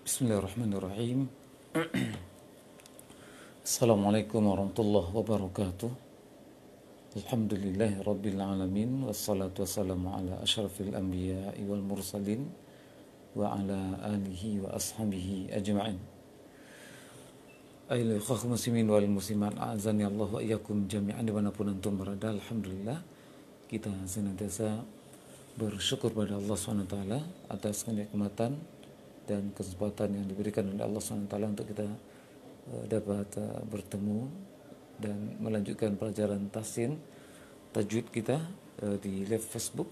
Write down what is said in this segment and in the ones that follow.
Bismillahirrahmanirrahim. Assalamualaikum warahmatullahi wabarakatuh. Alhamdulillahi rabbil alamin. Wassalatu wassalamu ala ashrafil anbiya'i wal mursalin wa ala alihi wa ashabihi ajma'in. Ayolah ikhwah muslimin wal muslimat, a'azani Allah wa iyyakum jami'an dimanapun antum berada. Alhamdulillah, kita senantiasa bersyukur pada Allah SWT atas kenikmatan dan kesempatan yang diberikan oleh Allah SWT untuk kita dapat bertemu dan melanjutkan pelajaran tahsin tajwid kita di live Facebook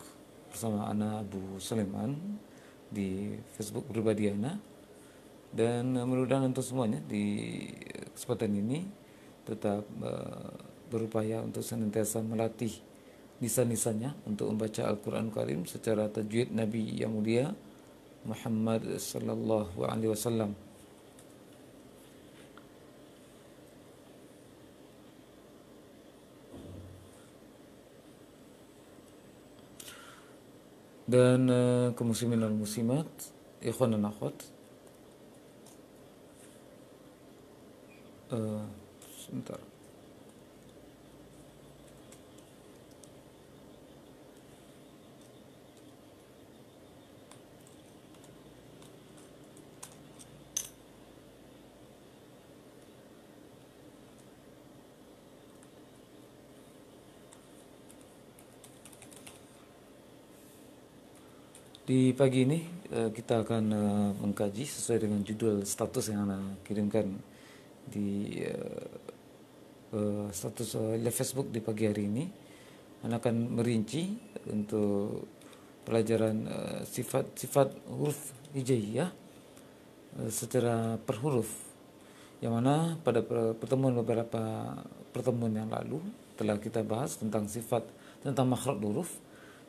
bersama Ana Abu Sulaiman di Facebook pribadi Ana. Dan mudah-mudahan untuk semuanya di kesempatan ini tetap berupaya untuk senantiasa melatih lisan-lisannya untuk membaca Al-Quran Karim secara tajwid Nabi yang mulia Muhammad sallallahu alaihi wasallam. Dan kaum muslimin dan muslimat, ikhwan dan akhwat, sebentar. Di pagi ini kita akan mengkaji sesuai dengan judul status yang Anda kirimkan di status live Facebook di pagi hari ini. Anda akan merinci untuk pelajaran sifat-sifat huruf hijaiyah secara per huruf, yang mana pada beberapa pertemuan yang lalu telah kita bahas tentang makhraj huruf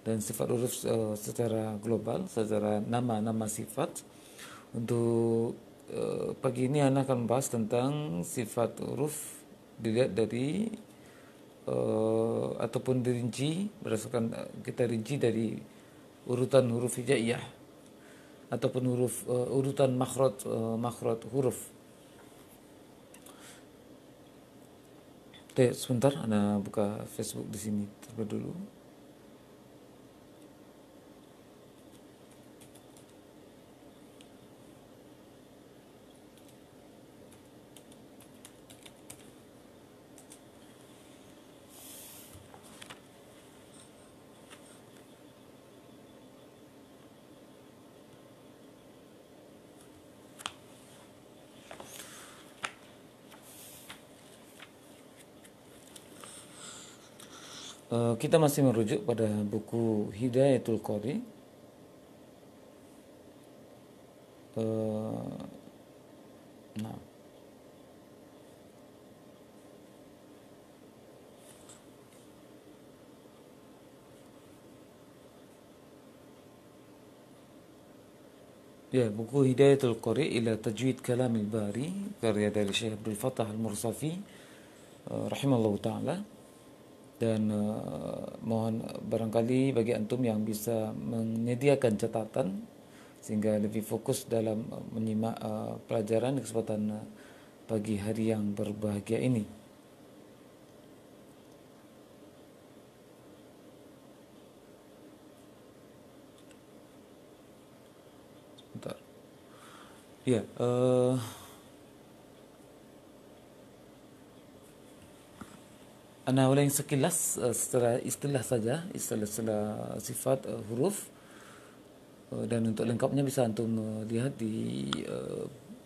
dan sifat huruf secara global, secara nama-nama sifat. Untuk pagi ini Ana akan membahas tentang sifat huruf dilihat dari ataupun dirinci berdasarkan kita rinci dari urutan huruf hijaiyah ataupun urutan makhraj huruf. Sebentar, Ana buka Facebook di sini terlebih dulu. Kita masih merujuk pada buku Hidayatul Qari. Nah, ya, buku Hidayatul Qari ila Tajwid Kalamil Bari, karya dari Syekh Abdul Fattah Al-Mursafi rahimallahu taala. Dan mohon barangkali bagi antum yang bisa menyediakan catatan sehingga lebih fokus dalam menyimak pelajaran di kesempatan pagi hari yang berbahagia ini. Sebentar. Ya, Ana ulangi sekilas secara istilah saja, istilah sifat huruf, dan untuk lengkapnya bisa antum lihat di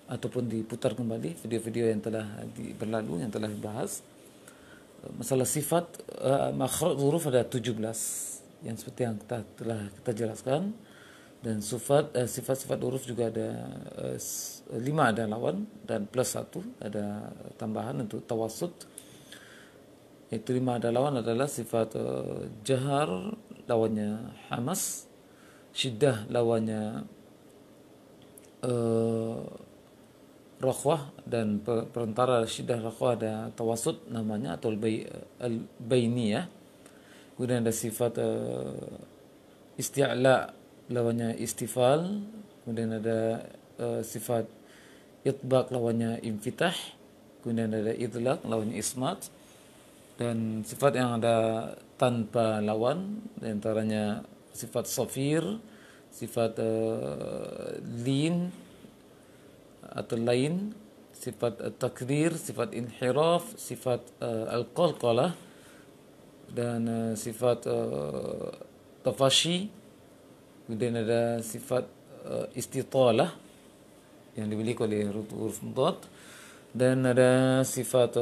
ataupun diputar kembali video-video yang telah berlalu, yang telah dibahas. Masalah sifat makhraj huruf ada 17 yang seperti yang telah kita jelaskan, dan sifat-sifat huruf juga ada 5 ada lawan dan plus 1 ada tambahan untuk tawassut. Itu 5 ada lawan adalah sifat jahar, lawannya hamas, syiddah lawannya rakhwah, dan perantara syiddah rakhwah ada tawassut namanya atau al-bainiyah. Kemudian ada sifat isti'la lawannya istifal, kemudian ada sifat itbaq lawannya infitah, kemudian ada idlaq lawannya ismat, dan sifat yang ada tanpa lawan diantaranya sifat safir, sifat lin atau lain, sifat takdir, sifat inhiraf, sifat al-qalqalah, dan sifat tafashi. Kemudian ada sifat istitalah yang dimiliki oleh huruf dad, dan ada sifat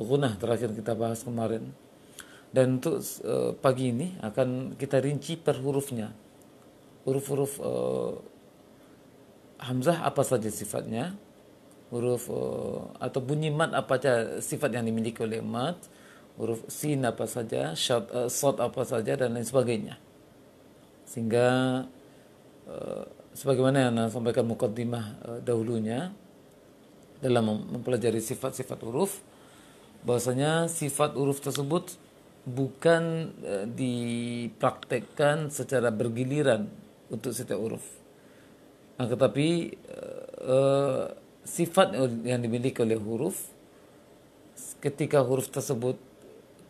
gunah terakhir kita bahas kemarin. Dan untuk pagi ini akan kita rinci per hurufnya. Huruf-huruf hamzah apa saja sifatnya, huruf atau bunyi mat apa saja sifat yang dimiliki oleh mat, huruf sin apa saja, shad apa saja, dan lain sebagainya. Sehingga sebagaimana yang saya sampaikan muqaddimah dahulunya dalam mempelajari sifat-sifat huruf, bahwasanya sifat huruf tersebut bukan dipraktekkan secara bergiliran untuk setiap huruf. Tetapi sifat yang dimiliki oleh huruf ketika huruf tersebut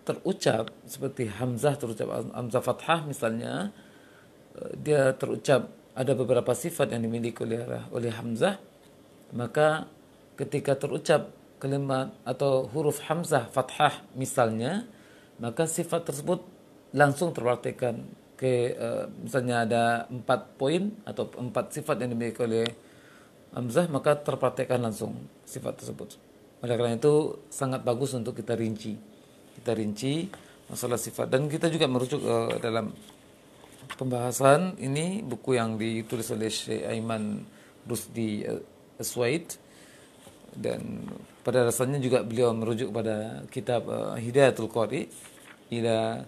terucap seperti hamzah, terucap hamzah fathah misalnya, dia terucap ada beberapa sifat yang dimiliki oleh hamzah, maka ketika terucap kalimat atau huruf hamzah fathah misalnya, maka sifat tersebut langsung terpraktikkan ke misalnya ada 4 poin atau 4 sifat yang dimiliki oleh hamzah, maka terpraktikkan langsung sifat tersebut. Oleh karena itu sangat bagus untuk kita rinci masalah sifat, dan kita juga merujuk dalam pembahasan ini buku yang ditulis oleh Syekh Aiman Rusdi Aswaid, dan pada dasarnya juga beliau merujuk pada kitab Hidayatul Qari ila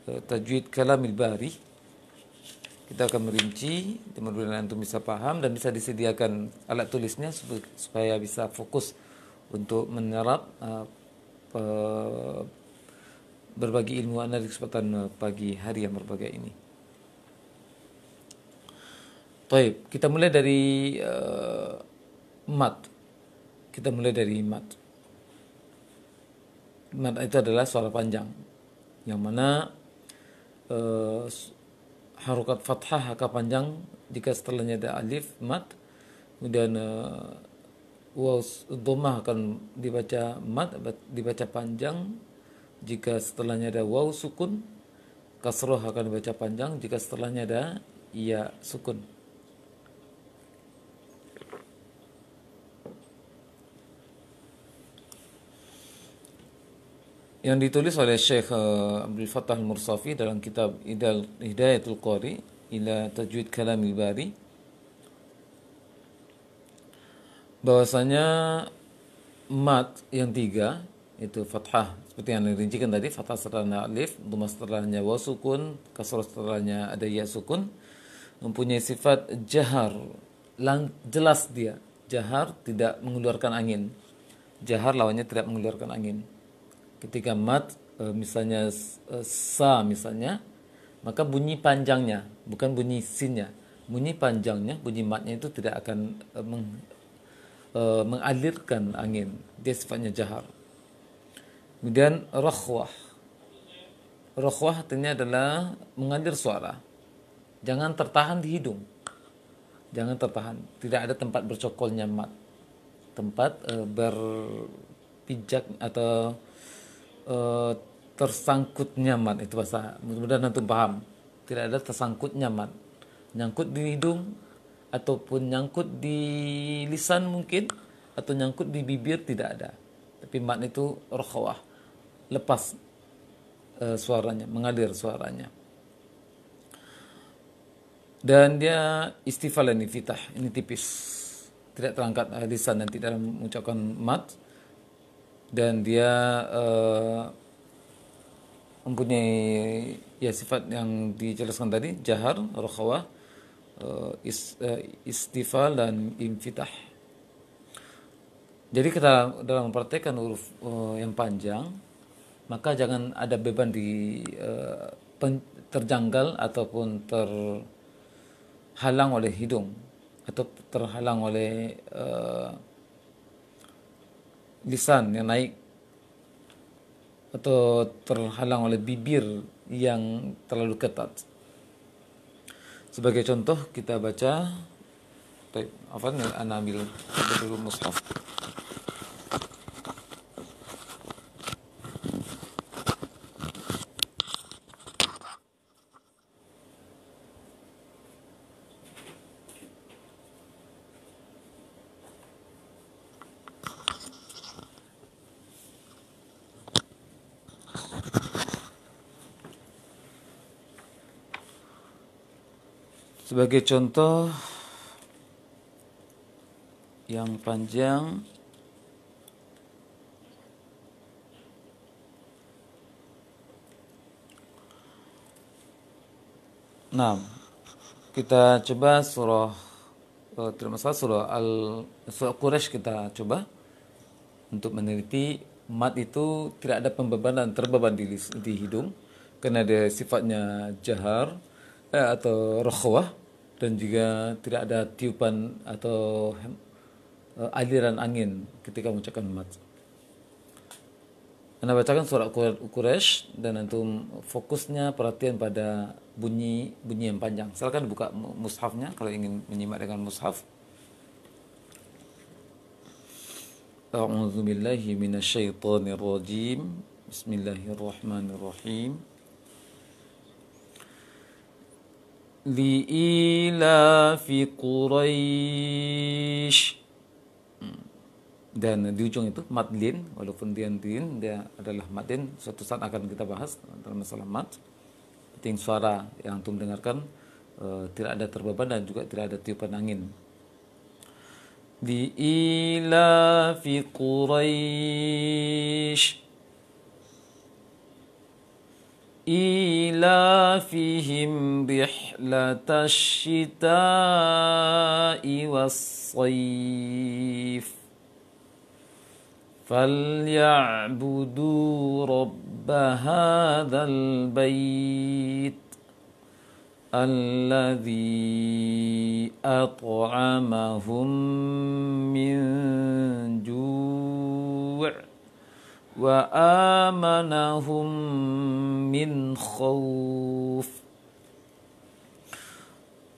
Tajwid Kalamil Bari. Kita akan merinci mudah-mudahan antum bisa paham dan bisa disediakan alat tulisnya supaya bisa fokus untuk menyerap berbagi ilmu anda di kesempatan pagi hari yang berbahagia ini. Baik, kita mulai dari mat. Kita mulai dari mat. Mat itu adalah suara panjang, yang mana harokat fathah angka panjang jika setelahnya ada alif mat, kemudian waw dhammah akan dibaca mat, dibaca panjang jika setelahnya ada waw sukun, kasroh akan dibaca panjang jika setelahnya ada ya sukun. Yang ditulis oleh Syekh Abdul Fattah Al-Mursafi dalam kitab Hidayatul Qari ila Tajwid Kalamil Bari, bahwasanya mat yang 3 itu fathah seperti yang dirincikan tadi, fathah setelahnya alif, dhammah setelahnya waw sukun, kasrah setelahnya ada ya sukun, mempunyai sifat jahar, jelas dia jahar, tidak mengeluarkan angin. Jahar lawannya tidak mengeluarkan angin. Ketika mat misalnya sa misalnya, maka bunyi panjangnya bukan bunyi sinnya, bunyi panjangnya, bunyi matnya itu tidak akan mengalirkan angin, dia sifatnya jahar. Kemudian rakhwah artinya adalah mengalir suara, jangan tertahan di hidung, jangan tertahan, tidak ada tempat bercokolnya mat, tempat berpijak atau tersangkutnya mat, itu bahasa, mudah-mudahan antum paham. Tidak ada tersangkutnya mat, nyangkut di hidung ataupun nyangkut di lisan mungkin, atau nyangkut di bibir, tidak ada. Tapi mat itu rakhwah, lepas suaranya, mengalir suaranya. Dan dia istifal dan infitah, ini tipis, tidak terangkat lisan nanti dalam mengucapkan mat. Dan dia mempunyai ya sifat yang dijelaskan tadi, jahar, rakhwah, istifal dan infitah. Jadi kita dalam mempraktekkan huruf yang panjang, maka jangan ada beban di terjanggal ataupun terhalang oleh hidung. atau terhalang oleh lisan yang naik atau terhalang oleh bibir yang terlalu ketat. Sebagai contoh kita baca, apa nih? Ana ambil dulu mushaf. Sebagai contoh yang panjang, nah, kita coba surah tidak masalah surah Quraisy kita coba untuk meneliti mat itu tidak ada pembebanan terbeban di hidung karena ada sifatnya jahar atau rokhwah, dan juga tidak ada tiupan atau aliran angin ketika mengucapkan mat. Anda bacakan surah Quraisy dan antum fokusnya perhatian pada bunyi yang panjang. Silakan buka mushafnya kalau ingin menyimak dengan mushaf. A'udzu billahi minasyaitonir rajim. Bismillahirrahmanirrahim. Li'ilafi Quraisy. Dan di ujung itu madlin, walaupun dia adalah madlin, suatu saat akan kita bahas dalam masalah mad. Penting suara yang antum dengarkan tidak ada terbeban dan juga tidak ada tiupan angin. Di ilafi Quraisy ilafihim rihlatash shita'i was-sayf فَلْيَعْبُدُوا رَبَّ هَذَا الْبَيْتِ الَّذِي أَطْعَمَهُم مِّن جُوعٍ وَآمَنَهُم مِّنْ خَوْفٍ.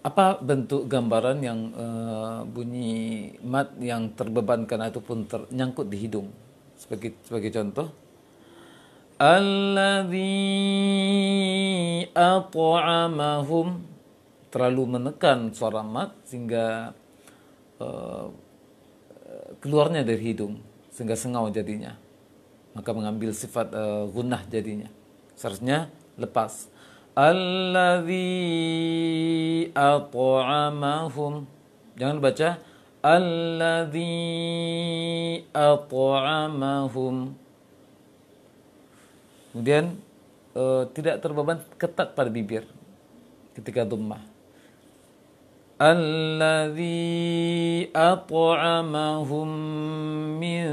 Apa bentuk gambaran yang bunyi mat yang terbebankan ataupun ternyangkut di hidung? Sebagai contoh, alladzi at'amahum, terlalu menekan suara mat sehingga keluarnya dari hidung sehingga sengau jadinya, maka mengambil sifat gunnah jadinya. Seharusnya lepas. Alladzi at'amahum, jangan baca alladzi at'amahum. Kemudian tidak terbeban ketat pada bibir ketika dhammah. Alladzi at'amahum min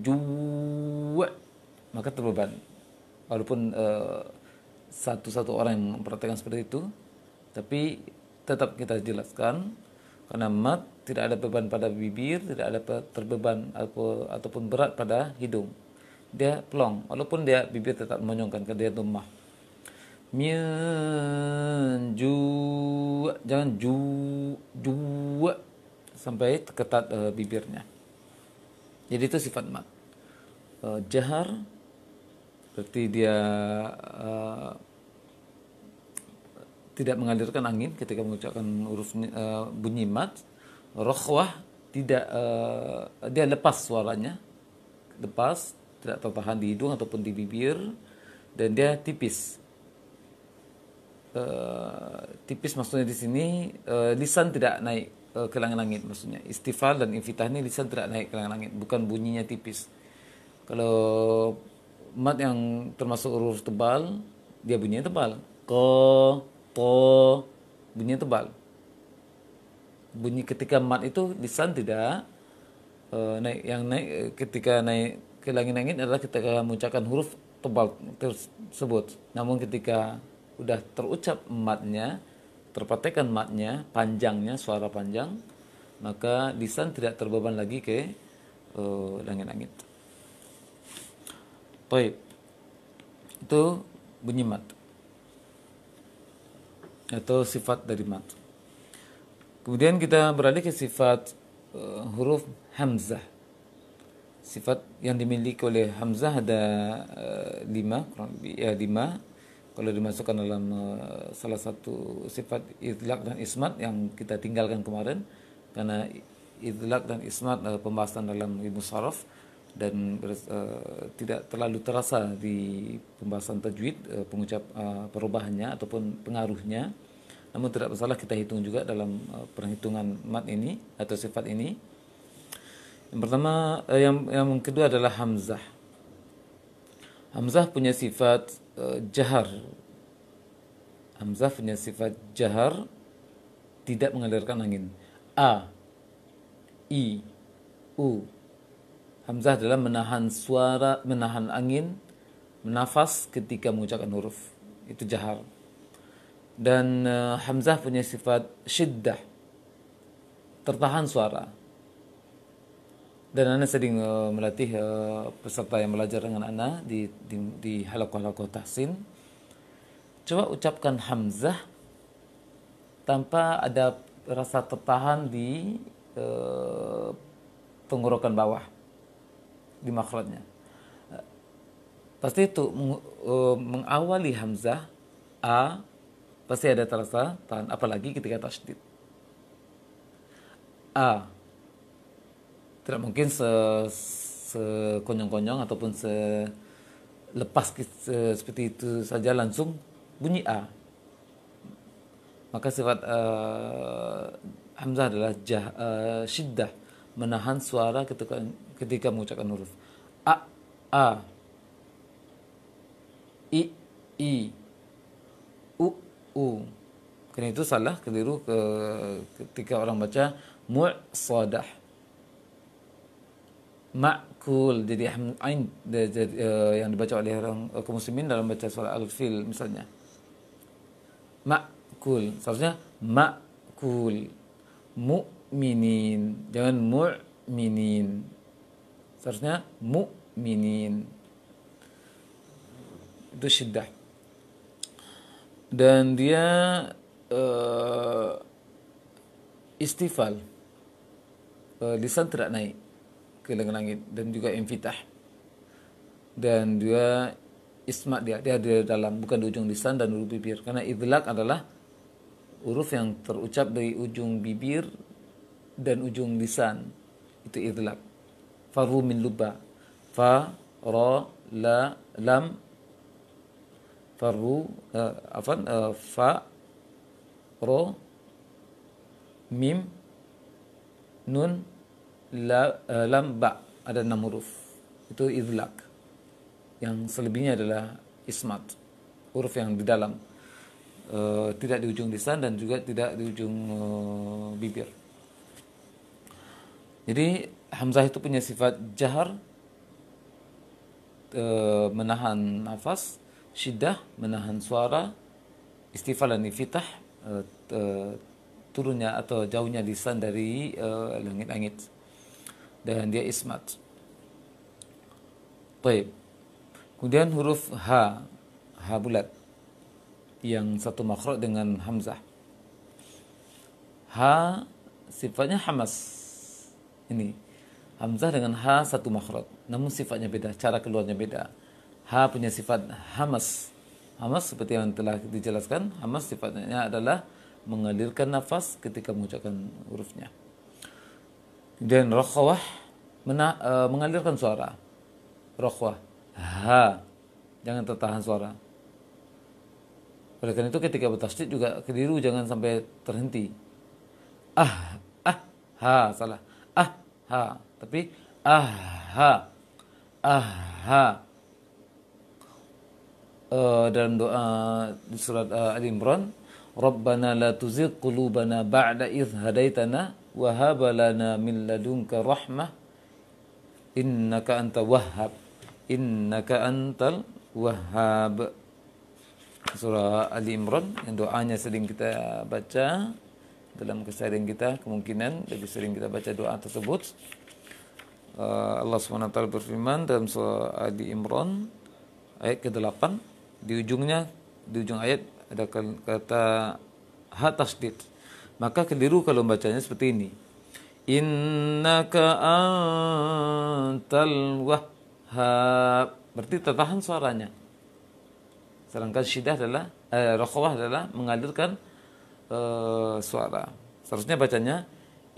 ju', maka terbeban. Walaupun satu orang yang memperhatikan seperti itu, tapi tetap kita jelaskan karena mat tidak ada beban pada bibir, tidak ada terbeban ataupun berat pada hidung. Dia plong, walaupun dia bibir tetap monyongkan ke dia dhammah. Min ju', jangan ju' sampai ketat bibirnya. Jadi itu sifat mat. Jahar berarti dia tidak mengalirkan angin ketika mengucapkan huruf bunyi mat. Rokhwah tidak dia lepas suaranya, lepas, tidak tertahan di hidung ataupun di bibir, dan dia tipis. Tipis maksudnya di sini lisan tidak naik ke langit-langit, maksudnya istifal dan infitah ini lisan tidak naik ke langit-langit, bukan bunyinya tipis. Kalau mat yang termasuk huruf tebal, dia bunyinya tebal. Ko, to, bunyinya tebal. Bunyi ketika mat itu lisan tidak naik. Yang naik ketika naik ke langit-langit adalah ketika mengucapkan huruf tebal tersebut. Namun ketika udah terucap matnya, terpraktekkan matnya, panjangnya, suara panjang, maka lisan tidak terbeban lagi ke langit-langit. Baik, itu bunyi mat atau sifat dari mat. Kemudian kita beralih ke sifat huruf hamzah. Sifat yang dimiliki oleh hamzah ada 5, kurang lebih ya 5. Kalau dimasukkan dalam salah satu sifat idlaq dan ismat yang kita tinggalkan kemarin, karena idlaq dan ismat pembahasan dalam ilmu sharaf dan tidak terlalu terasa di pembahasan tajwid perubahannya ataupun pengaruhnya. Namun tidak masalah, kita hitung juga dalam perhitungan mat ini atau sifat ini. Yang pertama, yang kedua adalah hamzah. Hamzah punya sifat jahar. Hamzah punya sifat jahar, tidak mengalirkan angin. A, I, U. Hamzah adalah menahan suara, menahan angin, menafas ketika mengucapkan huruf. Itu jahar. Dan hamzah punya sifat syiddah, tertahan suara. Dan Ana sering melatih peserta yang belajar dengan Ana di halaqah-halaqah tahsin. Coba ucapkan hamzah tanpa ada rasa tertahan di tenggorokan bawah, di makhrajnya. Pasti itu mengawali hamzah a, pasti ada terasa tahan, apalagi ketika tasydid. A tidak mungkin sekonyong-konyong ataupun selepas seperti itu saja langsung bunyi A. Maka sifat hamzah adalah syiddah, menahan suara ketika mengucapkan huruf. A, I, U. Karena itu salah, keliru ketika orang baca mu'sadah, ma'kul, jadi ain yang dibaca oleh orang kaum muslimin dalam baca surah Al-Fil misalnya. Ma'kul, seharusnya ma'kul. Mu'minin, jangan mu'minin. Seharusnya mu'minin. Itu syiddah. Dan dia istifal, lisan tidak naik ke langit, dan juga infitah. Dan dia ismat, dia di dalam, bukan di ujung lisan dan huruf bibir. Karena idlaq adalah huruf yang terucap dari ujung bibir dan ujung lisan. Itu idlaq. Faru min lubba. Fa, ra, la, lam. Faru, fa, ro, mim, nun, lam, ba. Ada 6 huruf. Itu idlaq. Yang selebihnya adalah ismat, huruf yang di dalam, tidak di ujung lisan dan juga tidak di ujung bibir. Jadi hamzah itu punya sifat jahar, menahan nafas, syiddah, menahan suara, istifal dan infitah, turunnya atau jauhnya lisan dari langit-langit, dan dia ismat. Baik. Kemudian huruf H bulat, yang satu makhraj dengan hamzah. H sifatnya hamas. Ini hamzah dengan H satu makhraj, namun sifatnya beda, cara keluarnya beda. H punya sifat hamas. Hamas seperti yang telah dijelaskan, hamas sifatnya adalah mengalirkan nafas ketika mengucapkan hurufnya. Dan rakhawah, mengalirkan suara. Rakhawah, ha, jangan tertahan suara. Oleh karena itu ketika bertasydid juga keliru, jangan sampai terhenti. Ha, salah. Ha, tapi ha. Dalam doa di surat Ali Imran, Rabbana la tuzigh qulubana ba'da idh hadaitana wa hab lana min ladunka rahmah innaka antal wahhab. surah Ali Imran yang doanya sering kita baca dalam keseharian kita, kemungkinan lebih sering kita baca doa tersebut. Allah SWT berfirman dalam surah Ali Imran ayat ke-8, di ujung ayat ada kata ha tasdid. Maka keliru kalau bacanya seperti ini. Innaka antal wahhab. Berarti tertahan suaranya. Sedangkan syiddah adalah rakhawah adalah mengalirkan suara. Seharusnya bacanya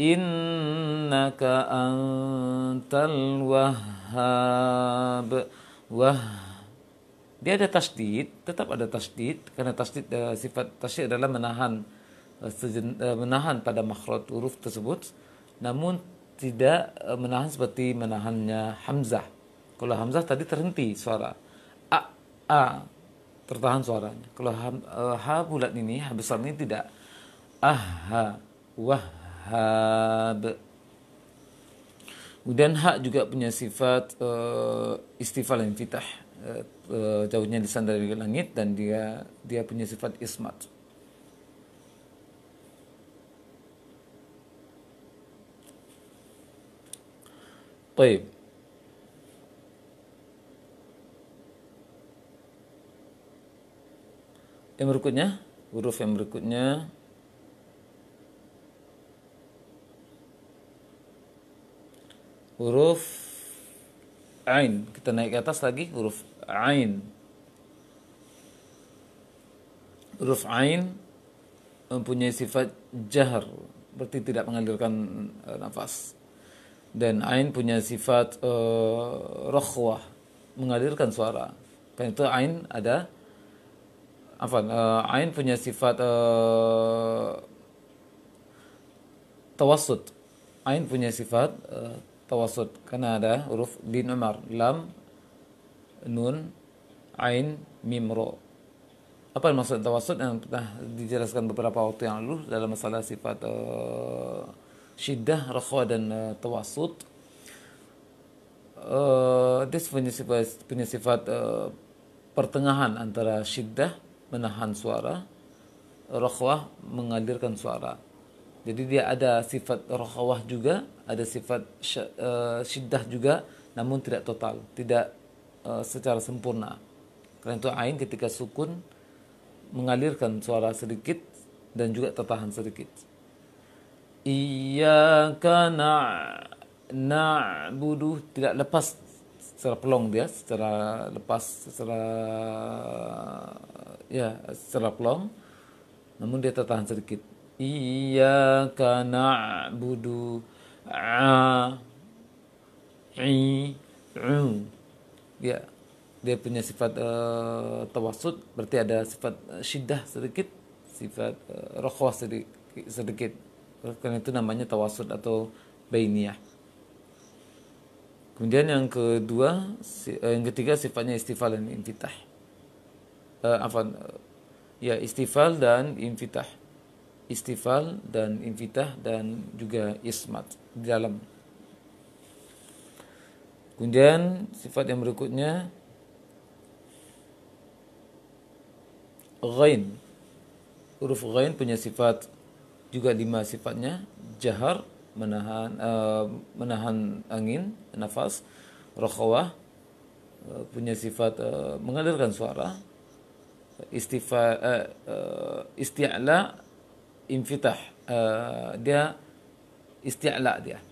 innaka antal wahhab. Dia ada tasdid, tetap ada tasdid karena tasdid sifat tasdid adalah menahan pada makhraj huruf tersebut, namun tidak menahan seperti menahannya hamzah. Kalau hamzah tadi terhenti suara, a tertahan suaranya. Kalau ha bulat ini, ha besar ini tidak. Ha wahhab. Kemudian ha juga punya sifat istifal infitah, jauhnya lisan dari langit, dan dia punya sifat ismat. Baik. Yang berikutnya, huruf yang berikutnya huruf ain. Kita naik ke atas lagi, huruf ain. Huruf ain mempunyai sifat jahar, berarti tidak mengalirkan nafas. Dan ain punya sifat rakhwah, mengalirkan suara. Karena itu ain ada ain punya sifat tawassut. Ain punya sifat tawassut karena ada huruf di nomor lam, nun, ain, mim, ro. Apa maksud tawassut yang pernah dijelaskan beberapa waktu yang lalu dalam masalah sifat syiddah, rakhwa, dan tawassut. Dia punya sifat pertengahan antara syiddah, menahan suara, rakhwah, mengalirkan suara. Jadi dia ada sifat rakhwah juga, ada sifat syiddah juga, namun tidak total, tidak secara sempurna. Karena itu ain ketika sukun mengalirkan suara sedikit dan juga tertahan sedikit. Iyyaka na'budu, tidak lepas secara pelong dia, secara lepas, secara pelong, namun dia tertahan sedikit. Iyyaka na'budu ya, dia punya sifat tawassut, berarti ada sifat syiddah sedikit, sifat rakhwah sedikit. Karena itu namanya tawassut atau bainiyah. Kemudian yang ketiga sifatnya istifal dan infitah. Istifal dan infitah. Istifal dan infitah dan juga ismat di dalam. Kemudian sifat yang berikutnya ghain. Huruf ghain punya sifat juga 5 sifatnya: jahar, menahan angin, nafas; rakhawah, punya sifat mengalirkan suara; isti'la, infitah, dia isti'la, dia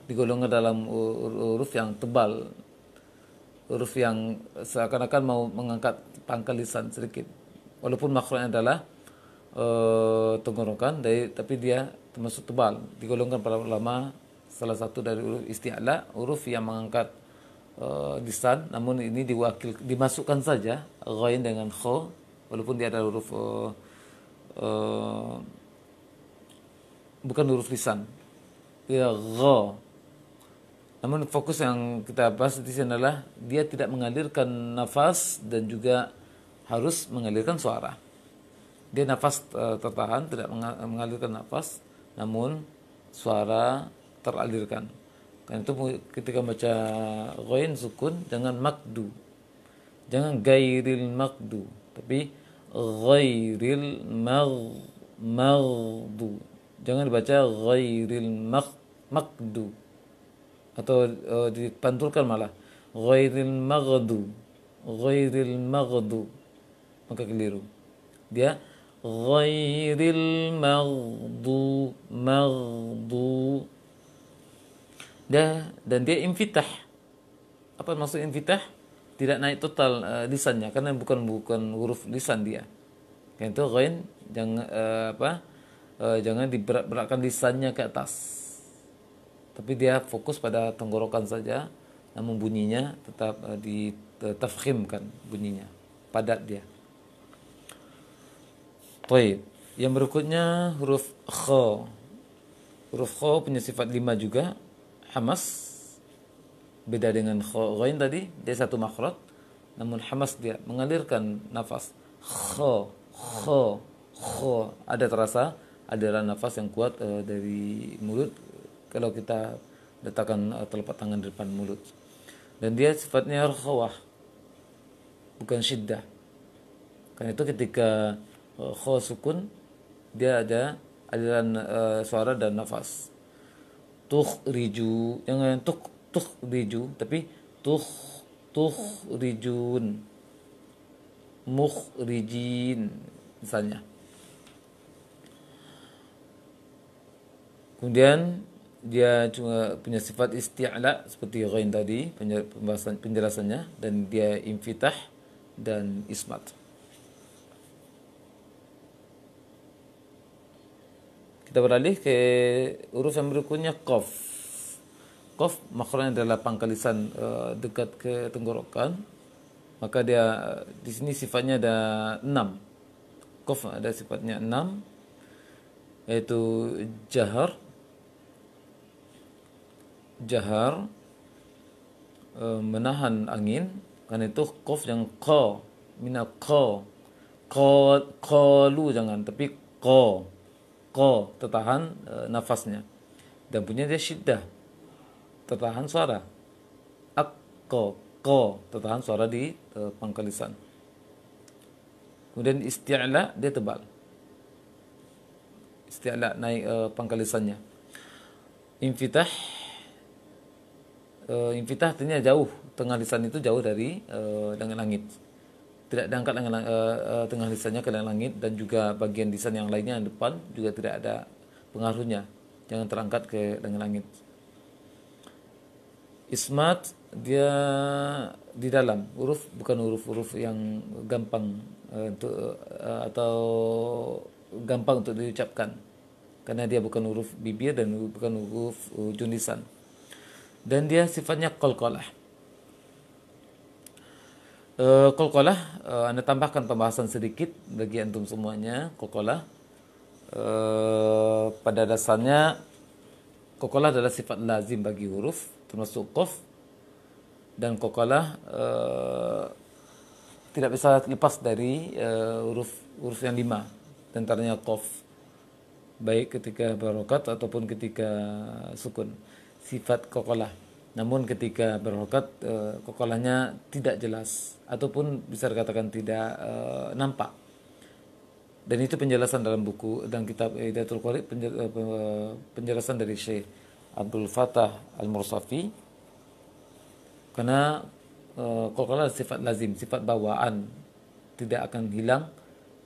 digolongkan dalam huruf yang tebal, huruf yang seakan-akan mau mengangkat pangkal lisan sedikit, walaupun makhrajnya adalah tenggorokan, tapi dia termasuk tebal. Digolongkan para ulama salah satu dari huruf isti'la, huruf yang mengangkat lisan, namun ini dimasukkan saja ghain dengan kha, walaupun dia ada huruf bukan huruf lisan, dia gha. Namun fokus yang kita bahas di sini adalah dia tidak mengalirkan nafas dan juga harus mengalirkan suara. Dia nafas tertahan, tidak mengalirkan nafas, namun suara teralirkan. Karena itu ketika baca ghain sukun, jangan makdu, jangan gairil makdu, tapi ghairil maghdu. Jangan dibaca ghairil maghdu atau dipantulkan malah ghairil maghdu, maka keliru. Dia ghairil maghdu. Dan dia infitah. Apa maksud infitah? Tidak naik total lisannya karena bukan huruf lisan dia. Yang itu ghain jangan diberat-beratkan lisannya ke atas. Tapi dia fokus pada tenggorokan saja, namun bunyinya tetap ditafkhimkan bunyinya, padat dia. Baik, yang berikutnya huruf kha. Huruf kha punya sifat 5 juga, hamas. Beda dengan ghain tadi, dia satu makhraj, namun hamas dia mengalirkan nafas. Kha. Ada terasa aliran nafas yang kuat dari mulut kalau kita letakkan telapak tangan di depan mulut. Dan dia sifatnya rakhawah, bukan syiddah. Karena itu ketika kha sukun, dia ada aliran suara dan nafas. Tukhriju, jangan tukhriju, tapi tukhrijun, mukhrijin misalnya. Kemudian dia juga punya sifat isti'la seperti ghain tadi penjelasannya, dan dia infitah dan ismat. Kita beralih ke huruf yang berikutnya, qaf. Qaf makhrajnya adalah pangkal lisan dekat ke tenggorokan. Maka dia di sini sifatnya ada 6. Qaf ada sifatnya 6, yaitu jahar, menahan angin. Karena itu qaf yang qa, mina qalu jangan, tapi qa tertahan nafasnya, dan punya dia syiddah, tertahan suara. Qa tertahan suara di pangkal lisan. Kemudian isti'la dia tebal, isti'la naik pangkal lisannya. Infitah artinya jauh, tengah lisan itu jauh dari langit-langit, tidak diangkat tengah lisannya ke langit, dan juga bagian lisan yang lainnya yang depan juga tidak ada pengaruhnya, jangan terangkat ke langit. Ismat dia di dalam huruf, bukan huruf-huruf yang gampang atau gampang untuk diucapkan, karena dia bukan huruf bibir dan bukan huruf ujung lisan. Dan dia sifatnya qalqalah. Qalqalah, Anda tambahkan pembahasan sedikit bagi antum semuanya. Qalqalah pada dasarnya qalqalah adalah sifat lazim bagi huruf, termasuk qaf. Dan qalqalah tidak bisa lepas dari huruf yang 5, antaranya qaf, baik ketika berharokat ataupun ketika sukun. Sifat qalqalah. Namun ketika berharokat, qalqalahnya tidak jelas ataupun bisa dikatakan tidak nampak. Dan itu penjelasan dalam buku dan kitab Hidayatul Qari, penjelasan dari Syekh Abdul Fattah Al-Mursafi. Karena qalqalah sifat lazim, sifat bawaan, tidak akan hilang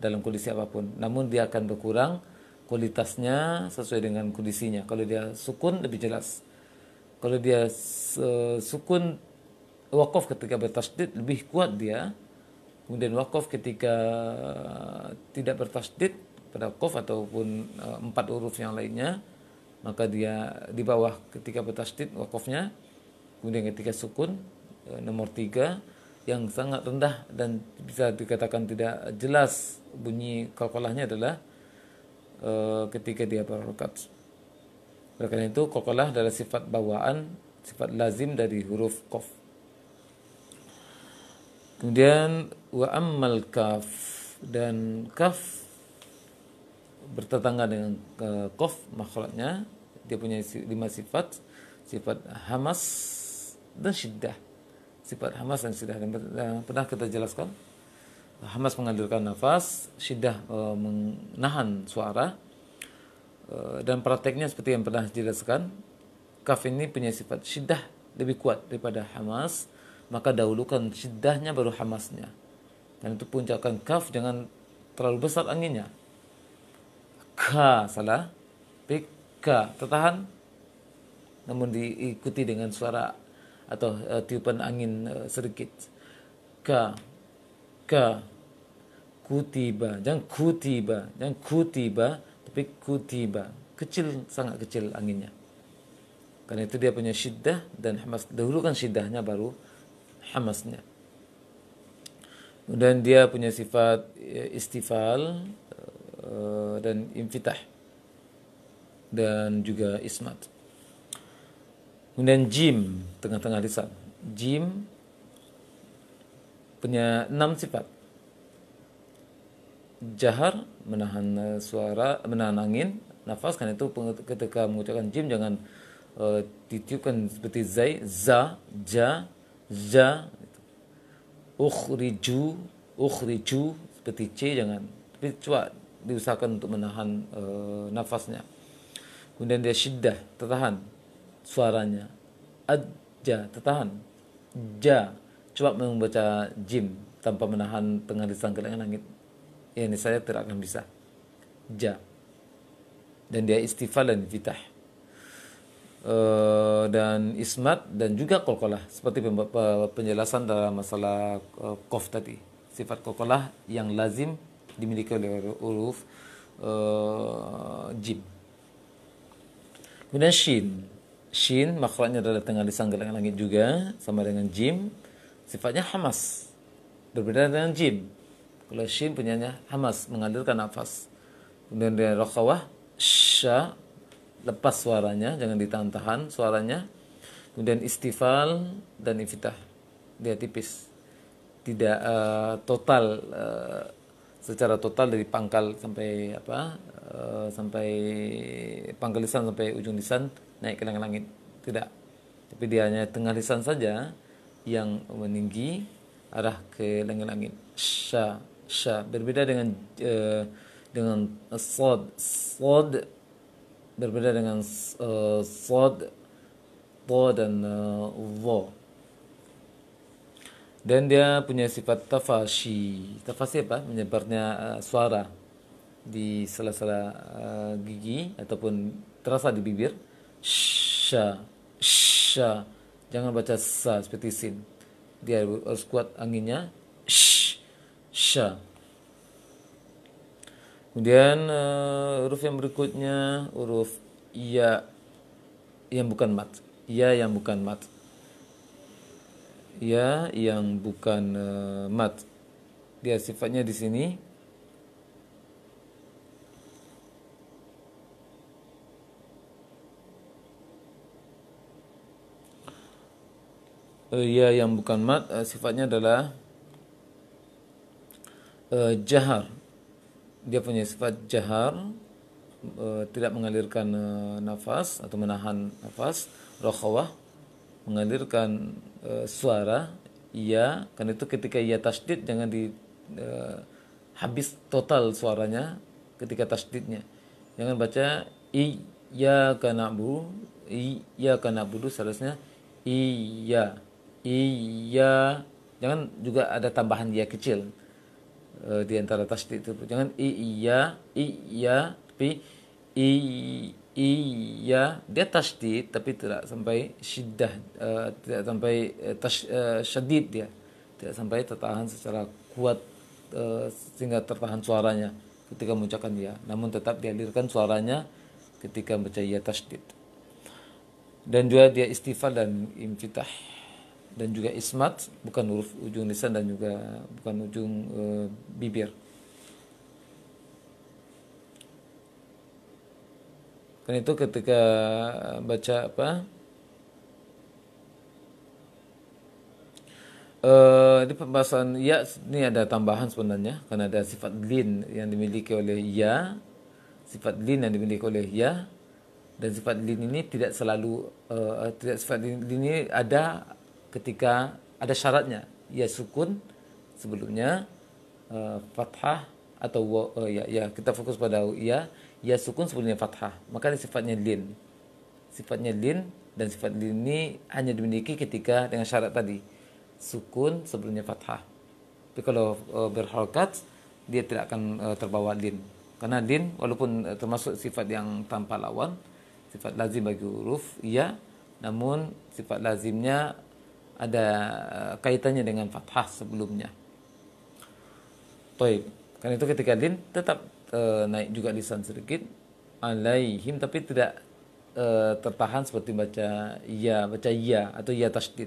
dalam kondisi apapun. Namun dia akan berkurang kualitasnya sesuai dengan kondisinya. Kalau dia sukun lebih jelas. Kalau dia sukun waqaf ketika bertasydid lebih kuat dia. Kemudian waqaf ketika tidak bertasydid pada qaf ataupun 4 huruf yang lainnya, maka dia di bawah ketika bertasydid waqafnya. Kemudian ketika sukun nomor 3 yang sangat rendah dan bisa dikatakan tidak jelas bunyi qalqalahnya adalah ketika dia berharokat. Oleh karena itu qalqalah adalah sifat bawaan, sifat lazim dari huruf qaf. Kemudian wa ammal kaf, dan kaf bertetangga dengan qaf makhrajnya, dia punya 5 sifat. Sifat hamas dan syiddah. Sifat hamas dan syiddah yang pernah kita jelaskan. Hamas mengalirkan nafas, syiddah menahan suara. Dan prakteknya seperti yang pernah dijelaskan, kaf ini punya sifat syiddah lebih kuat daripada hamas, maka dahulukan syiddahnya baru hamasnya. Dan itu puncakkan kaf jangan terlalu besar anginnya. Ka salah, tapi ka tertahan, namun diikuti dengan suara atau tiupan angin sedikit. Ka, ka, kutiba, jangan kutiba, jangan kutiba, tapi kutiba, kecil, sangat kecil anginnya. Karena itu dia punya syiddah dan hamas. Dahulukan syiddahnya baru hamasnya. Kemudian dia punya sifat istifal dan infitah dan juga ismat. Kemudian jim, tengah-tengah lisan. Jim punya 6 sifat. Jahar, menahan suara, menahan angin, nafas. Karena itu ketika mengucapkan jim jangan ditiupkan seperti zai, za, ja, za. Ukhriju, ukhriju seperti c jangan. Tapi coba diusahakan untuk menahan nafasnya. Kemudian dia syiddah, tertahan suaranya. Adja, tertahan. Ja, coba membaca jim tanpa menahan tengah lisan ke langit. Ini saya tidak akan bisa. Ja. Dan dia istifal dan fitah. Dan ismat dan juga qalqalah seperti penjelasan dalam masalah qaf tadi. Sifat qalqalah yang lazim dimiliki oleh huruf jim. Kemudian shin. Shin makhrajnya adalah tengah lisan ke langit juga, sama dengan jim. Sifatnya hamas. Berbeda dengan jim. Kalau shin punyanya hamas, mengalirkan nafas. Kemudian dia rakhawah, sya, lepas suaranya, jangan ditahan-tahan suaranya. Kemudian istifal dan infitah, dia tipis, tidak total, secara total dari pangkal sampai sampai pangkal lisan sampai ujung lisan naik ke langit, tidak. Tapi dia hanya tengah lisan saja yang meninggi arah ke langit-langit. Sya, sya, berbeda dengan sod, sod berbeda dengan sod, to dan wo. Dan dia punya sifat tafashi. Tafashi apa? Menyebarnya suara di sela-sela gigi ataupun terasa di bibir. Sha, sha. Jangan baca sa seperti sin. Dia harus kuat anginnya. Sha. Kemudian huruf yang berikutnya huruf ya yang bukan mat. Ya yang bukan mat. Ya yang bukan mat. Dia sifatnya di sini ya yang bukan mat, sifatnya adalah jahar. Dia punya sifat jahar, tidak mengalirkan nafas atau menahan nafas. Rakhawah, mengalirkan suara. Ya, karena itu ketika ya tasydid jangan habis total suaranya ketika tasydidnya. Jangan baca iyyaka na'budu, seharusnya iya, iya. Jangan juga ada tambahan ya kecil di antara tasydid itu. Jangan iya, tapi iya, dia tasydid tapi tidak sampai syiddah, tidak sampai syadid, dia tidak sampai tertahan secara kuat sehingga tertahan suaranya ketika mengucapkan ya, namun tetap dialirkan suaranya ketika membaca ya tasydid. Dan juga dia istifal dan infitah dan juga ismat, bukan huruf ujung lisan dan juga bukan ujung bibir. Karena itu ketika baca di pembahasan ya ini ada tambahan sebenarnya, karena ada sifat lin yang dimiliki oleh ya, sifat lin yang dimiliki oleh ya, dan sifat lin ini tidak selalu sifat lin ini ada ketika ada syaratnya, ya sukun sebelumnya, fathah atau ya kita fokus pada ya sukun sebelumnya fathah, maka sifatnya lin. Sifatnya lin, dan sifat lin ini hanya dimiliki ketika dengan syarat tadi, sukun sebelumnya fathah. Tapi kalau berharokat dia tidak akan terbawa lin, karena lin walaupun termasuk sifat yang tanpa lawan, sifat lazim bagi huruf ya, namun sifat lazimnya ada kaitannya dengan fathah sebelumnya. Baik, karena itu ketika lin tetap naik juga lisan sedikit alaihim, tapi tidak tertahan seperti baca ya atau ya tasydid.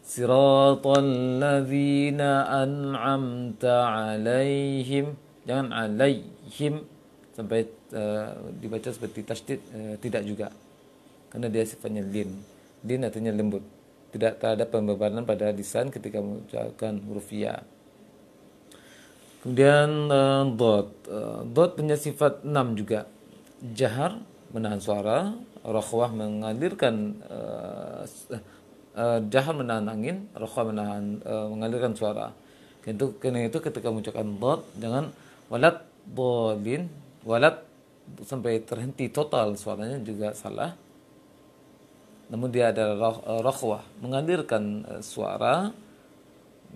Siratal ladzina an'amta alaihim, jangan alaihim sampai dibaca seperti tasydid, tidak juga, karena dia sifatnya lin artinya lembut, tidak ada pembebanan pada lisan ketika mengucapkan huruf ya. Kemudian dot punya sifat 6 juga, jahar menahan suara, rakhwah mengalirkan jahar menahan angin, rakhwah mengalirkan suara. Karena itu ketika mengucapkan dot jangan walat bolin, walat sampai terhenti total suaranya juga salah. Namun dia ada rakhwah mengalirkan suara,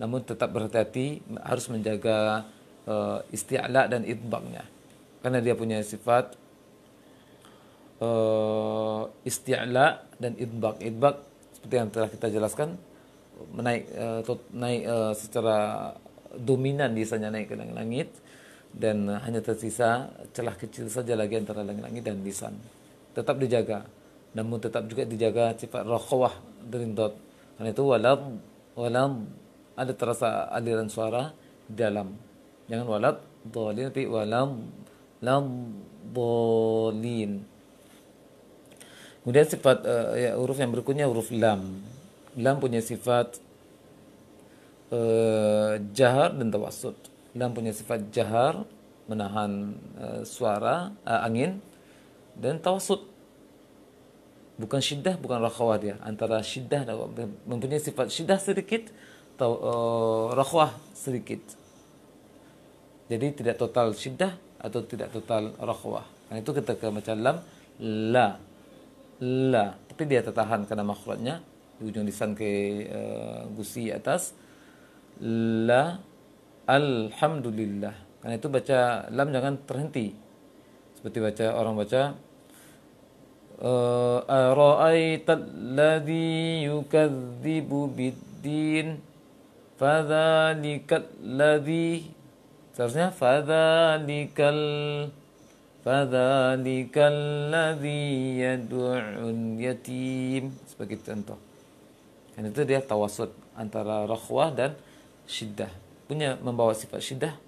namun tetap berhati-hati, harus menjaga isti'la dan idbaqnya, karena dia punya sifat isti'la dan idbaq. Idbaq seperti yang telah kita jelaskan, naik secara dominan lisannya naik ke langit, dan hanya tersisa celah kecil saja lagi antara langit dan lisan. Tetap dijaga, namun tetap juga dijaga sifat rakhwah dari dot. Karena itu walam ada terasa aliran suara di dalam. Jangan walad dhalin, tapi walam dhalin. Kemudian sifat huruf yang berikutnya huruf lam. Lam punya sifat jahar dan tawassut. Lam punya sifat jahar, menahan suara, angin, dan tawassut. Bukan syiddah, bukan rakhwah dia. Antara syiddah dan mempunyai sifat syiddah sedikit, rakhwah sedikit. Jadi tidak total syiddah atau tidak total rakhwah. Karena itu ketika macam lam, la, tapi dia tertahan karena makhrajnya di ujung lisan ke gusi atas. La, alhamdulillah. Karena itu baca lam jangan terhenti. Seperti orang baca ara'aital ladzi yukadzibu biddin fadzalikal ladzi, seharusnya fadzalikal ladzi yad'un yatim, sebagai contoh. Dan itu dia tawassut antara rakhwah dan syiddah, punya membawa sifat syiddah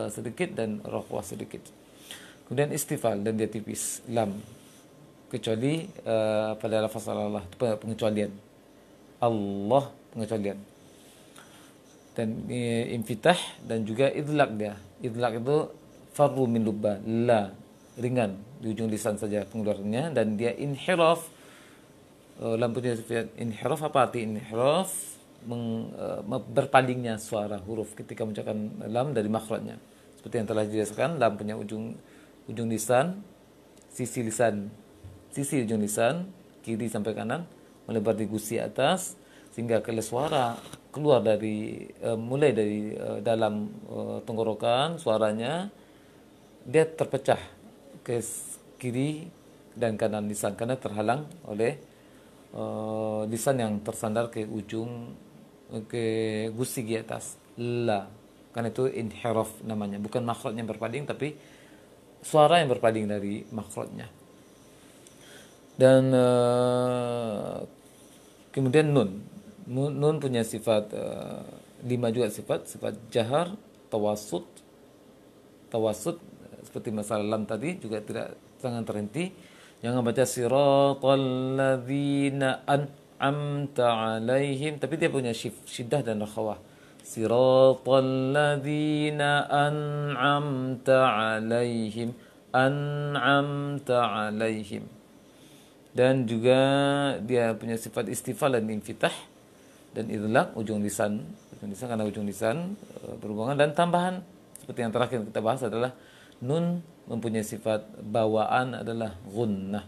sedikit dan rakhwah sedikit. Kemudian istifal, dan dia tipis, lam, kecuali pada lafaz Allah, pengecualian. Allah, pengecualian. Dan infitah dan juga idlaq dia. Idlaq itu farru min lubba, la, ringan di ujung lisan saja pengeluarannya, dan dia inhiraf. Lam punya sifat inhiraf. Apa arti inhiraf? Berpalingnya suara huruf ketika mengucapkan lam dari makhrajnya. Seperti yang telah dijelaskan, lam punya ujung lisan, sisi ujung lisan kiri sampai kanan melebar di gusi atas, sehingga kalau suara keluar dari mulai dari dalam tenggorokan, suaranya dia terpecah ke kiri dan kanan lisan karena terhalang oleh lisan yang tersandar ke ujung ke gusi di atas, la. Karena itu inhiraf namanya, bukan makhrajnya berpaling, tapi suara yang berpaling dari makhrajnya. Dan kemudian nun punya sifat 5 juga, sifat jahar, tawassut seperti masalah lam tadi, juga tidak jangan terhenti. Jangan baca siratal ladzina an'amta alaihim, tapi dia punya syiddah dan rakhawah. Siratal ladzina an'amta alaihim, an'amta alaihim. Dan juga dia punya sifat istifal dan infitah dan idlaq ujung lisan ujung lisan karena ujung lisan berhubungan. Dan tambahan seperti yang terakhir kita bahas adalah nun mempunyai sifat bawaan adalah gunnah.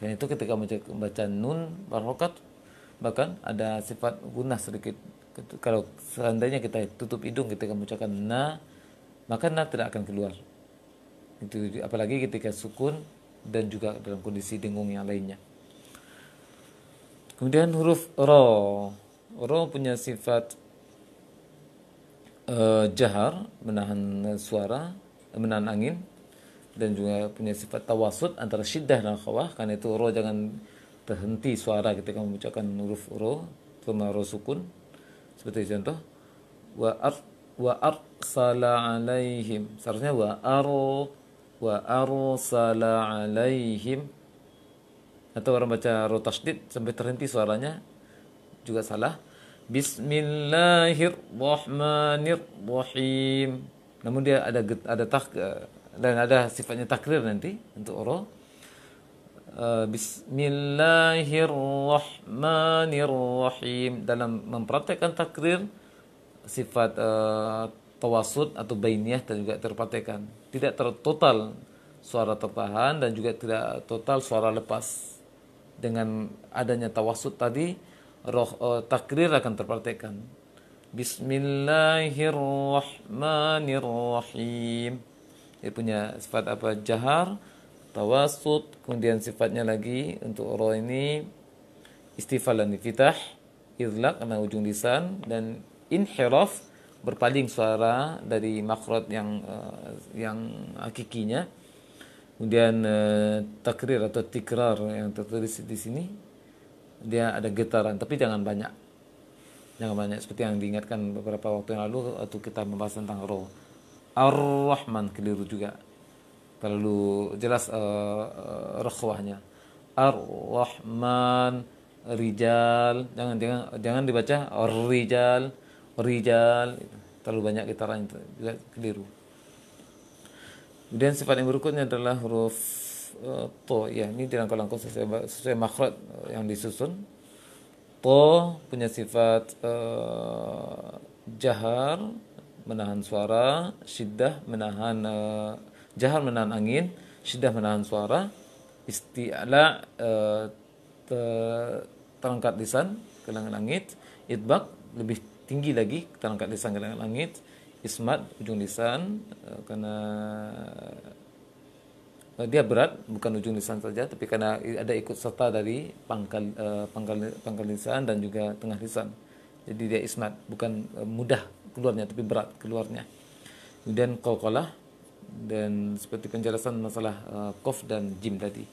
Karena itu ketika membaca nun berharokat bahkan ada sifat gunnah sedikit. Kalau seandainya kita tutup hidung ketika mengucapkan na, maka na tidak akan keluar. Itu apalagi ketika sukun dan juga dalam kondisi dengung yang lainnya. Kemudian huruf ro. Ro punya sifat jahar, menahan suara, menahan angin, dan juga punya sifat tawasud antara syiddah dan khawah. Karena itu ro jangan terhenti suara ketika mengucapkan huruf ro, terutama ro sukun. Seperti contoh wa arsala alaihim. Seharusnya wa arsala alaihim. Atau orang baca ro tasydid sampai terhenti suaranya juga salah. Bismillahirrahmanirrahim. Namun dia ada dan ada sifatnya takrir nanti untuk ro. Bismillahirrahmanirrahim. Dalam mempraktekkan takrir, sifat tawasud atau bainiyah juga terpraktekkan. Tidak total suara tertahan dan juga tidak total suara lepas. Dengan adanya tawasud tadi, takrir akan terpraktekkan. Bismillahirrahmanirrahim. Dia punya sifat apa? Jahar, tawasud, kemudian sifatnya lagi untuk ro ini istifal dan infitah, idlaq karena ujung lisan, dan inhiraf berpaling suara dari makhraj yang hakikinya. Kemudian takrir atau tikrar yang tertulis di sini dia ada getaran, tapi jangan banyak seperti yang diingatkan beberapa waktu yang lalu atau kita membahas tentang ro. Ar-Rahman keliru juga, terlalu jelas rakhwahnya. Ar-Rahman, rijal, jangan dibaca rijal, terlalu banyak getaran, juga keliru. Kemudian sifat yang berikutnya adalah huruf to, ya ini dirangkul-rangkul sesuai makhraj yang disusun. To punya sifat jahar, menahan suara, syiddah menahan jahar menahan angin, syiddah menahan suara, isti'la terangkat lisan ke langit, idbaq lebih tinggi lagi terangkat lisan ke langit, ismat ujung lisan karena dia berat, bukan ujung lisan saja, tapi karena ada ikut serta dari pangkal lisan dan juga tengah lisan. Jadi dia ismat, bukan mudah keluarnya, tapi berat keluarnya. Kemudian qalqalah, dan seperti penjelasan masalah qaf dan jim tadi.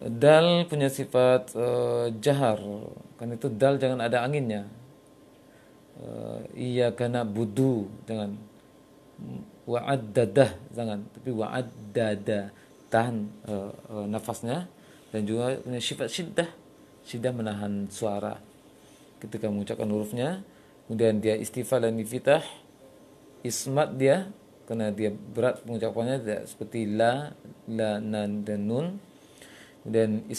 Dal punya sifat jahar, kan itu dal jangan ada anginnya. Iyyaka na'budu, jangan. Wa'addadah, jangan, tapi wa'addada, tahan nafasnya. Dan juga punya sifat syiddah menahan suara ketika mengucapkan hurufnya. Kemudian dia istifal dan infitah, ismat dia karena dia berat pengucapannya, tidak seperti la, nan dan nun. Kemudian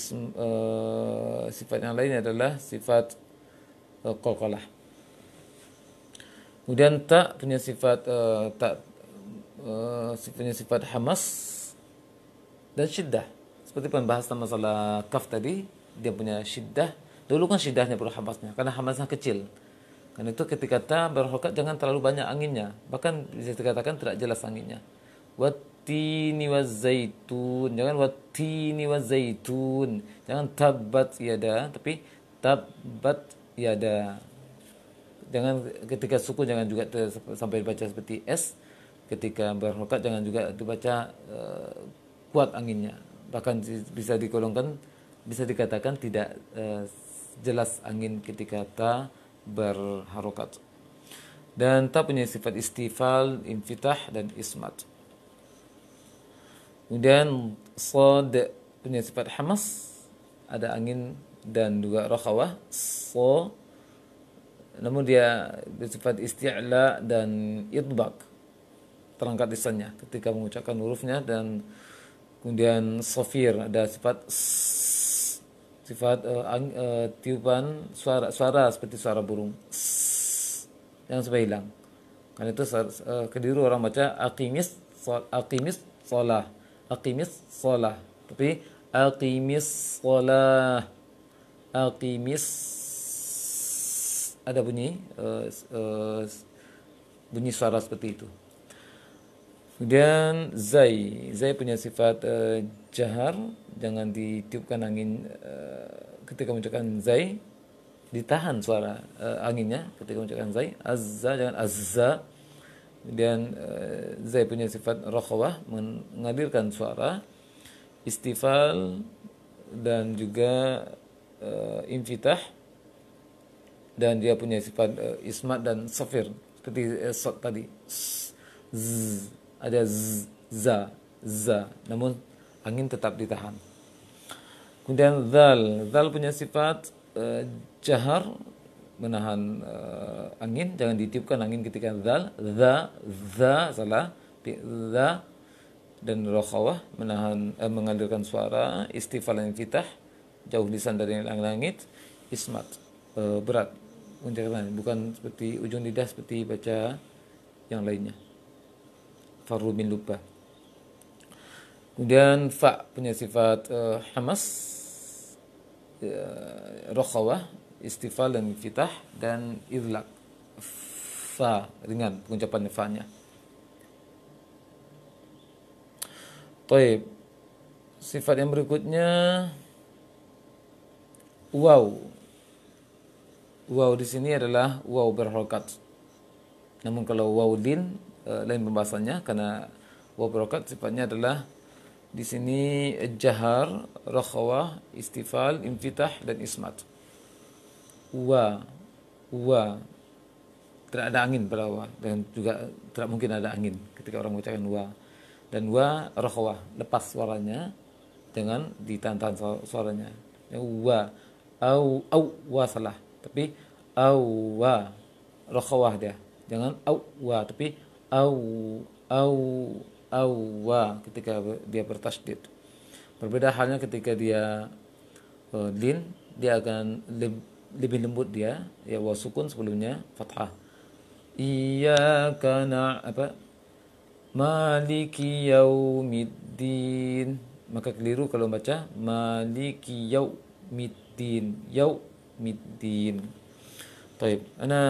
sifat yang lain adalah sifat qalqalah. Kemudian tak punya sifat sifat hamas dan syiddah. Seperti pembahasan masalah kaf tadi, dia punya syiddah. Dulu kan syiddahnya perlu hamasnya, karena hamasnya kecil. Karena itu ketika ta berharokat jangan terlalu banyak anginnya, bahkan bisa dikatakan tidak jelas anginnya. Wattini wazaitun, jangan wattini wazaitun, jangan tabbat yada, tapi tabbat yada. Jangan ketika suku jangan juga sampai dibaca seperti S. Ketika berharokat jangan juga dibaca kuat anginnya. Bahkan bisa digolongkan, bisa dikatakan tidak jelas angin ketika ta berharokat. Dan ta punya sifat istifal, infitah, dan ismat. Kemudian sad punya sifat hamas, ada angin dan juga rakhawah. So, namun dia bersifat isti'la dan idbaq, terangkat lisannya ketika mengucapkan hurufnya. Dan kemudian safir, ada sifat tiupan suara seperti suara burung. jangan sampai hilang. Karena itu keliru orang baca aqimis shalah, aqimis shalah. Tapi aqimis shalah, aqimis ada bunyi suara seperti itu. Kemudian zai punya sifat jahar, jangan ditiupkan angin ketika mengucapkan zai, ditahan suara anginnya ketika mengucapkan zai. Azza jangan azza. Kemudian zai punya sifat rakhawah, mengalirkan suara. Istifal dan juga infitah, dan dia punya sifat ismat dan safir seperti sot tadi. Ada za, namun angin tetap ditahan. Kemudian zal punya sifat jahar, menahan angin, jangan ditiupkan angin ketika zal. Salah. Za dan rakhawah, menahan mengalirkan suara. Istifal dan infitah, jauh lisan dari langit. Ismat berat, bukan seperti ujung lidah seperti baca yang lainnya. Farru bin lupa. Kemudian fa punya sifat hamas, rakhawah, istifal dan infitah, dan idlaq. Fa ringan pengucapan fa-nya. Baik. Sifat yang berikutnya waw. Waw di sini adalah waw berharokat. Namun kalau waw lin lain pembahasannya, karena waw berharokat sifatnya adalah di sini jahar, rakhawah, istifal, infitah, dan ismat. Wa tidak ada angin pada wa, dan juga tidak mungkin ada angin ketika orang mengucapkan wa. Dan wa rakhawah, lepas suaranya, jangan ditahan suaranya. Wa au wa salah, tapi au wa rakhawah dia. Jangan au wa, tapi au wa ketika dia bertasydid. Berbeda halnya ketika dia lin, dia akan lebih lembut dia, ya wa sukun sebelumnya fathah. Iyyaka maliki yaumiddin. Maka keliru kalau baca maliki yaumiddin. Baik, ana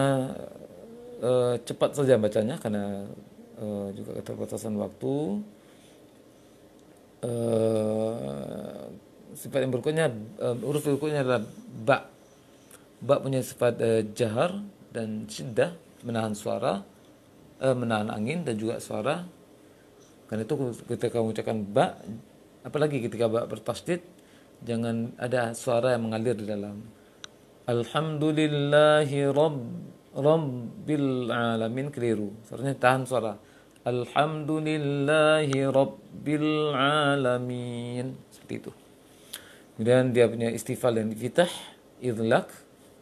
cepat saja bacanya karena juga keterbatasan waktu. Sifat yang berikutnya, huruf berikutnya adalah ba. Ba punya sifat jahar dan syiddah, menahan suara, menahan angin dan juga suara. Karena itu ketika mengucapkan ba, apalagi ketika ba bertasydid, jangan ada suara yang mengalir di dalam. Alhamdulillahi rabbil alamin, keliru. Seharusnya tahan suara. Alhamdulillahi rabbil alamin, seperti itu. Kemudian dia punya istifal dan infitah, idlaq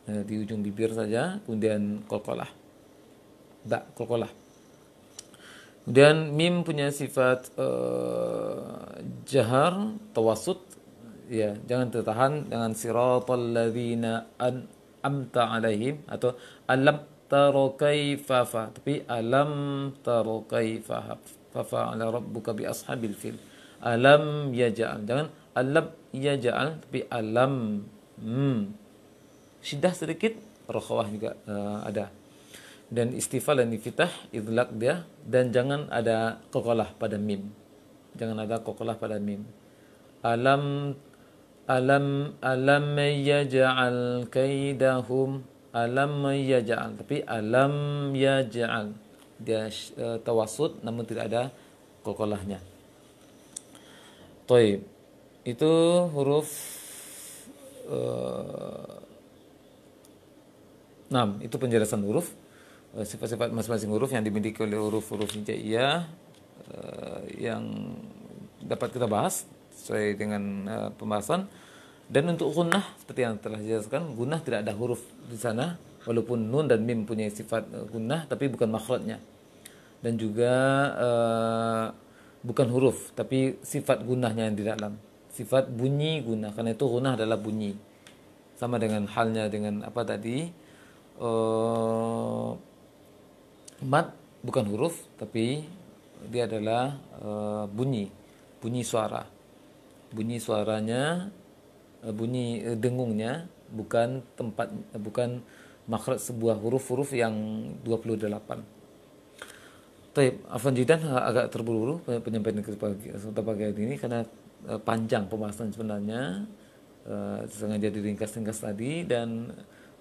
di ujung bibir saja. Kemudian qalqalah, ba qalqalah. Kemudian mim punya sifat jahar, tawassut, ya, jangan tertahan dengan siratal ladzina an'amta alaihim atau alam tara kaifa fa, tapi alam tara kaifa fa fa'ala rabbuka bi ashabil fil. Alam yaj'al, jangan alam yaj'al, tapi alam. Syiddah sedikit, rakhawah juga ada. Dan istifal dan infitah, idlaq dia, dan jangan ada qalqalah pada mim. Jangan ada qalqalah pada mim. Alam yaj'al kaidahum, alam yaj'al, tapi alam yaj'al. Dia tawassut namun tidak ada qalqalahnya. Baik. Itu huruf 6, itu penjelasan huruf. Sifat-sifat masing-masing huruf yang dimiliki oleh huruf-huruf hijaiyah yang dapat kita bahas sesuai dengan pembahasan. Dan untuk gunnah, seperti yang telah dijelaskan, gunnah tidak ada huruf di sana, walaupun nun dan mim punya sifat gunnah, tapi bukan makhrajnya. Dan juga bukan huruf, tapi sifat gunnahnya yang di dalam, sifat bunyi gunnah. Karena itu gunnah adalah bunyi, sama dengan halnya dengan apa tadi, Mat bukan huruf, tapi dia adalah bunyi suara. Bunyi suaranya, bunyi dengungnya, bukan makhraj sebuah huruf-huruf yang 28. Taib, Afwan Jidan, agak terburu-buru penyampaian kesempatan pagi hari ini karena panjang pembahasan sebenarnya, sengaja diringkas-ringkas tadi, dan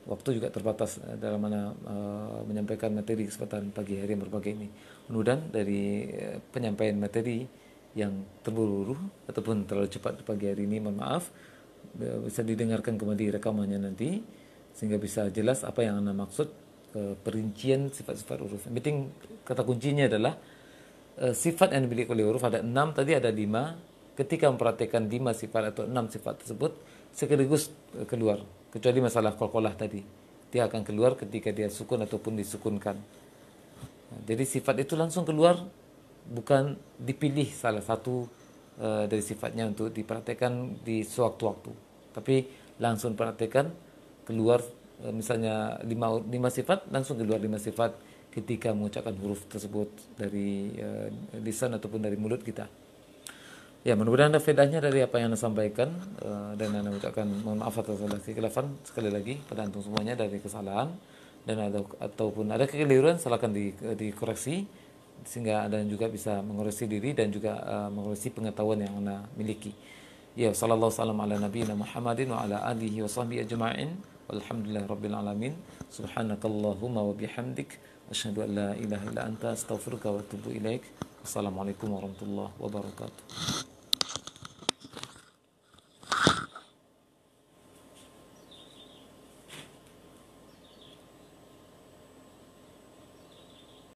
waktu juga terbatas dalam mana menyampaikan materi kesempatan pagi hari yang berbagai ini. Mudah-mudahan dari penyampaian materi yang terburu-buru ataupun terlalu cepat pagi hari ini, mohon maaf, bisa didengarkan kembali rekamannya nanti sehingga bisa jelas apa yang Anda maksud, perincian sifat-sifat huruf. Yang penting kata kuncinya adalah sifat yang dimiliki oleh huruf ada 6, tadi ada 5. Ketika memperhatikan 5 sifat atau 6 sifat tersebut sekaligus keluar, kecuali masalah qalqalah tadi, dia akan keluar ketika dia sukun ataupun disukunkan. Jadi sifat itu langsung keluar, bukan dipilih salah satu dari sifatnya untuk diperhatikan di sewaktu-waktu, tapi langsung perhatikan keluar. Misalnya 5 sifat, langsung keluar 5 sifat ketika mengucapkan huruf tersebut dari lisan ataupun dari mulut kita. Ya, mudah-mudahan ada faedahnya dari apa yang Anda sampaikan, dan Anda ucapkan mohon maaf atas segala kekhilafan sekali lagi pada antum semuanya dari kesalahan, dan ataupun ada kekeliruan silakan dikoreksi sehingga Anda juga bisa mengoreksi diri dan juga mengoreksi pengetahuan yang Anda miliki. Ya, sallallahu salam ala nabiyina Muhammadin wa ala alihi wa sahbihi ajma'in. Walhamdulillahirabbil alamin. Subhanakallahumma wa bihamdik asyhadu an la ilaha illa anta astaghfiruka wa atubu ilaik. Wassalamualaikum warahmatullahi wabarakatuh.